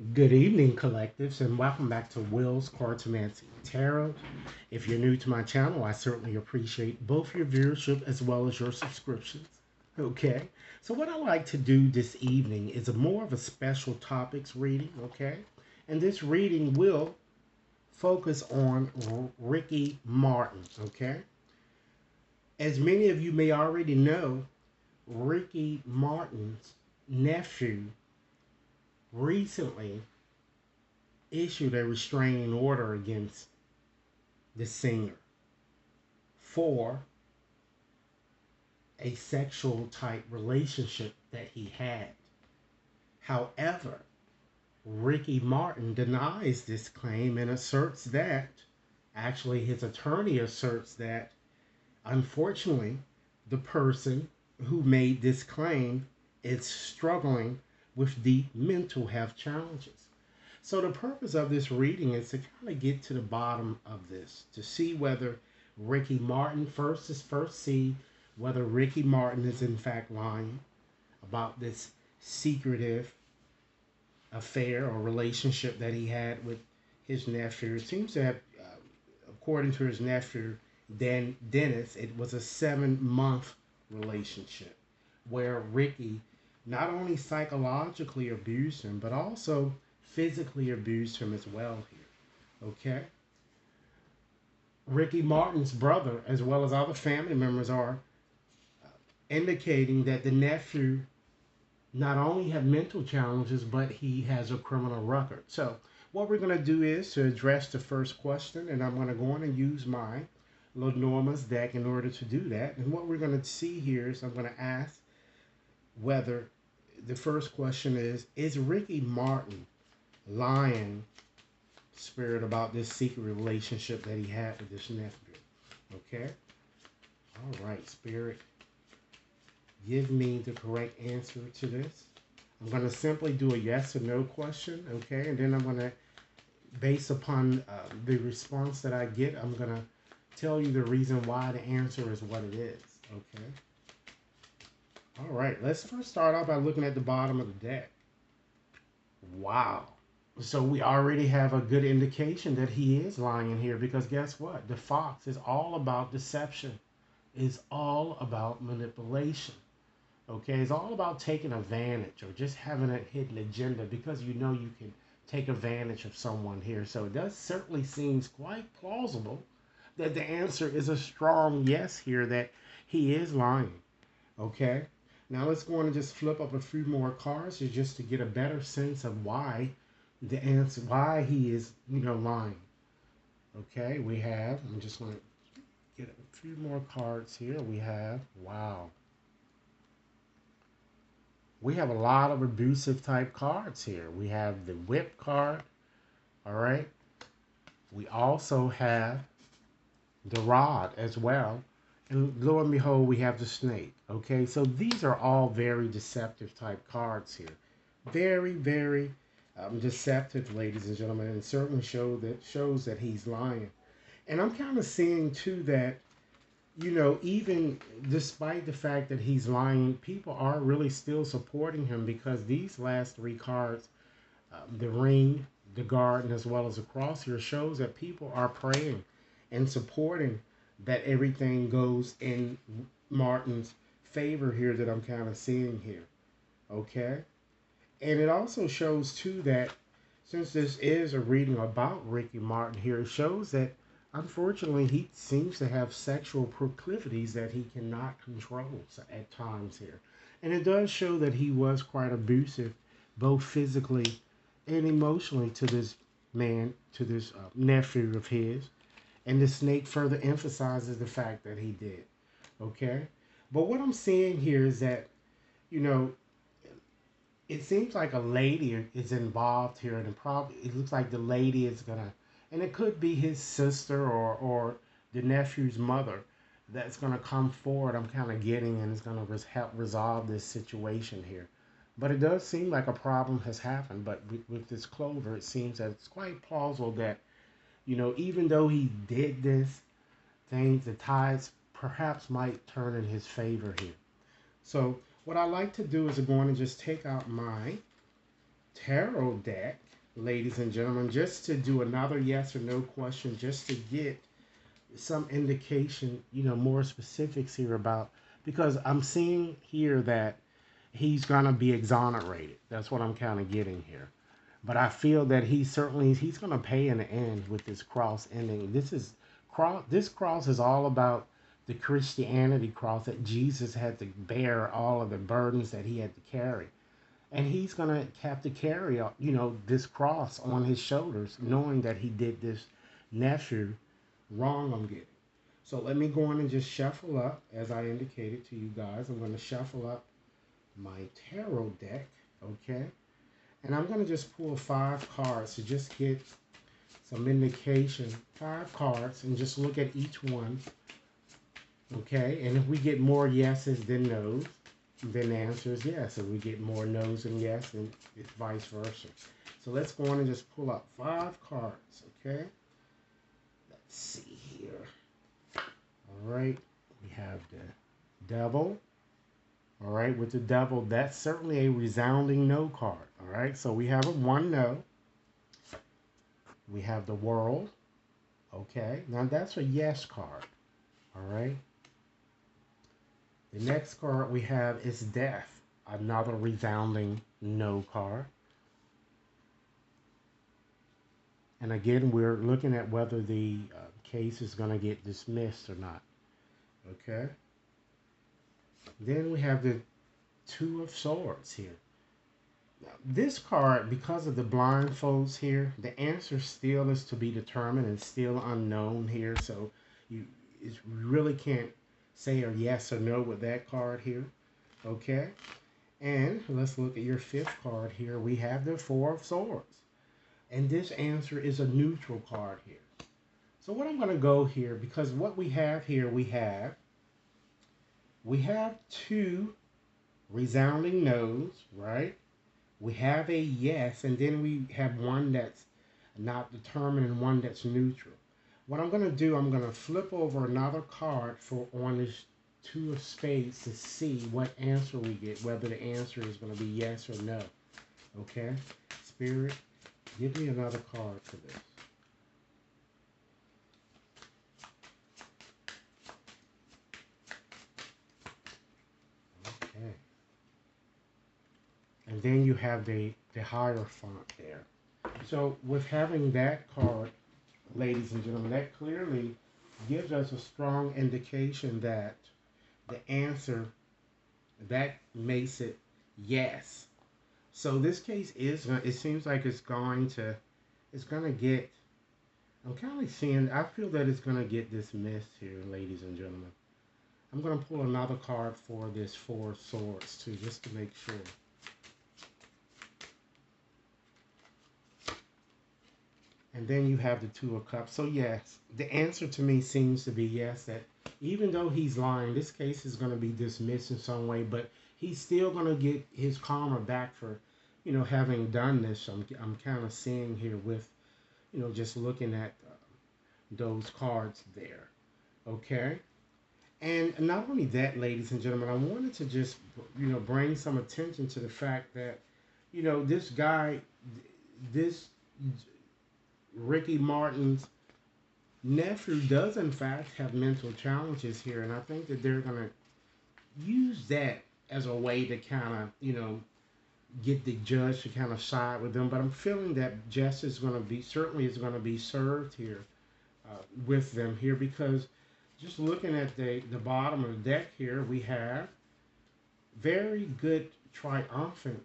Good evening, collectives, and welcome back to Will's Cartomancy Tarot. If you're new to my channel, I certainly appreciate both your viewership as well as your subscriptions. Okay, so what I like to do this evening is more of a special topics reading. Okay, and this reading will focus on Ricky Martin. Okay, as many of you may already know, Ricky Martin's nephew recently issued a restraining order against the singer for a sexual type relationship that he had. However, Ricky Martin denies this claim and asserts that, actually, his attorney asserts that, unfortunately, the person who made this claim is struggling with the mental health challenges. So the purpose of this reading is to kind of get to the bottom of this, to see whether Ricky Martin first see whether Ricky Martin is in fact lying about this secretive affair or relationship that he had with his nephew. It seems to have, according to his nephew, Dennis, it was a 7-month relationship where Ricky not only psychologically abused him, but also physically abused him as well here. Okay? Ricky Martin's brother, as well as other family members, are indicating that the nephew not only have mental challenges, but he has a criminal record. So what we're going to do is to address the first question, and I'm going to go on and use my Lenormand's deck in order to do that. And what we're going to see here is I'm going to ask whether the first question is Ricky Martin lying, Spirit, about this secret relationship that he had with this nephew? Okay? All right, Spirit, give me the correct answer to this. I'm going to simply do a yes or no question, okay? And then I'm going to, based upon the response that I get, I'm going to tell you the reason why the answer is what it is, okay? All right, let's first start off by looking at the bottom of the deck. Wow. So we already have a good indication that he is lying here, because guess what? The fox is all about deception. It's all about manipulation. Okay, it's all about taking advantage or just having a hidden agenda, because you know you can take advantage of someone here. So it does certainly seems quite plausible that the answer is a strong yes here, that he is lying. Okay, now let's go on and just flip up a few more cards just to get a better sense of why the answer, why he is, lying. Okay, we have, I'm just going to get a few more cards here. We have, wow, we have a lot of abusive type cards here. We have the whip card, all right? We also have the rod as well. And lo and behold, we have the snake, okay? So these are all very deceptive type cards here. Very, very deceptive, ladies and gentlemen, and certainly shows that he's lying. And I'm kind of seeing, too, that even despite the fact that he's lying, people are really still supporting him, because these last three cards, the ring, the garden, as well as the cross here, shows that people are praying and supporting that everything goes in Martin's favor here, that I'm kind of seeing here. Okay? And it also shows, too, that since this is a reading about Ricky Martin here, it shows that unfortunately, he seems to have sexual proclivities that he cannot control at times here. And it does show that he was quite abusive, both physically and emotionally, to this man, to this nephew of his. And the snake further emphasizes the fact that he did. Okay? But what I'm seeing here is that, you know, it seems like a lady is involved here, and it looks like the lady is gonna, and it could be his sister or the nephew's mother that's gonna come forward. I'm kind of getting, and it's gonna help resolve this situation here. But it does seem like a problem has happened. But with this clover, it seems that it's quite plausible that, even though he did this, the tides perhaps might turn in his favor here. So what I like to do is go on and just take out my tarot deck. ladies and gentlemen, just to do another yes or no question, just to get some indication, more specifics here about, because I'm seeing here that he's gonna be exonerated. That's what I'm kind of getting here. But I feel that he's gonna pay in the end with this cross ending. This cross is all about the Christianity cross that Jesus had to bear all of the burdens that he had to carry. And he's gonna have to carry, this cross on his shoulders, knowing that he did this nephew wrong. I'm getting. So let me go on and just shuffle up, as I indicated to you guys. I'm going to shuffle up my tarot deck, okay? And I'm going to just pull 5 cards to just get some indication. 5 cards, and just look at each one, okay? And if we get more yeses than nos, then the answer is yes. If we get more no's than yes, then it's vice versa. So let's go on and just pull up 5 cards, okay? Let's see here. All right, we have the devil. All right, with the devil, that's certainly a resounding no card. All right, so we have a 1 no. We have the world. Okay, now that's a yes card. All right. The next card we have is death, another resounding no card. And again, we're looking at whether the case is going to get dismissed or not. Okay. Then we have the 2 of Swords here. Now, this card, because of the blindfolds here, the answer still is to be determined and still unknown here. So you really can't say a yes or no with that card here. Okay. And let's look at your 5th card here. We have the 4 of Swords. And this answer is a neutral card here. So what I'm going to go here, because what we have here, we have 2 resounding no's, right? We have a yes, and then we have one that's not determined and one that's neutral. What I'm going to do, I'm going to flip over another card for on this 2 of spades to see what answer we get, whether the answer is going to be yes or no. Okay? Spirit, give me another card for this. Okay. And then you have the Hierophant there. So with having that card, ladies and gentlemen, that clearly gives us a strong indication that the answer, that makes it yes. So this case is, it seems like it's going to get, I'm kind of seeing, I feel that it's going to get dismissed here, ladies and gentlemen. I'm going to pull another card for this 4 of Swords too, just to make sure. And then you have the 2 of Cups. So yes, the answer to me seems to be yes, that even though he's lying, this case is going to be dismissed in some way, but he's still going to get his karma back for, having done this. I'm kind of seeing here with, just looking at those cards there. Okay. And not only that, ladies and gentlemen, I wanted to just, bring some attention to the fact that, this guy, this Ricky Martin's nephew does in fact have mental challenges here, and I think that they're going to use that as a way to kind of, get the judge to kind of side with them. But I'm feeling that justice is going to be, certainly is going to be served here with them here, because just looking at the bottom of the deck here, we have very good triumphant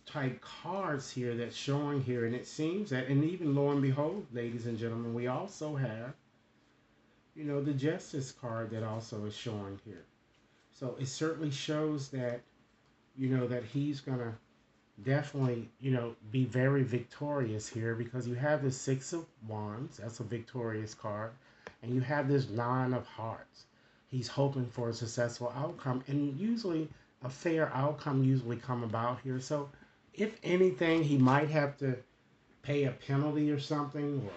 type cards here that's showing here, and it seems that, and even lo and behold, ladies and gentlemen, we also have, the Justice card that also is showing here. So it certainly shows that, that he's gonna definitely, be very victorious here, because you have the 6 of Wands, that's a victorious card, and you have this 9 of Hearts. He's hoping for a successful outcome, and usually a fair outcome usually come about here. So if anything, he might have to pay a penalty or something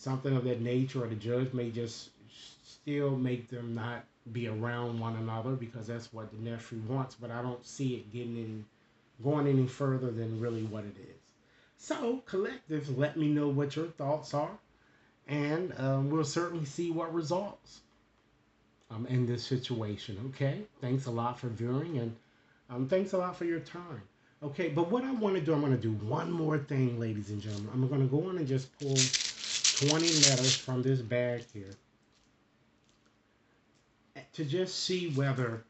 of that nature, or the judge may just still make them not be around one another, because that's what the nephew wants. But I don't see it going any further than really what it is. So, collectives, let me know what your thoughts are, and we'll certainly see what results in this situation. Okay, thanks a lot for viewing, and thanks a lot for your time. Okay, but what I want to do, I'm going to do one more thing, ladies and gentlemen. I'm going to go on and just pull 20 letters from this bag here to just see whether.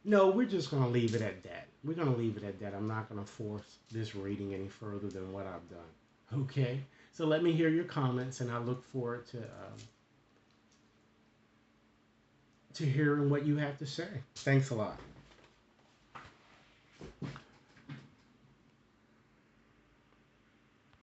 No, we're just going to leave it at that. We're going to leave it at that. I'm not going to force this reading any further than what I've done. Okay, so let me hear your comments, and I look forward to hearing what you have to say. Thanks a lot.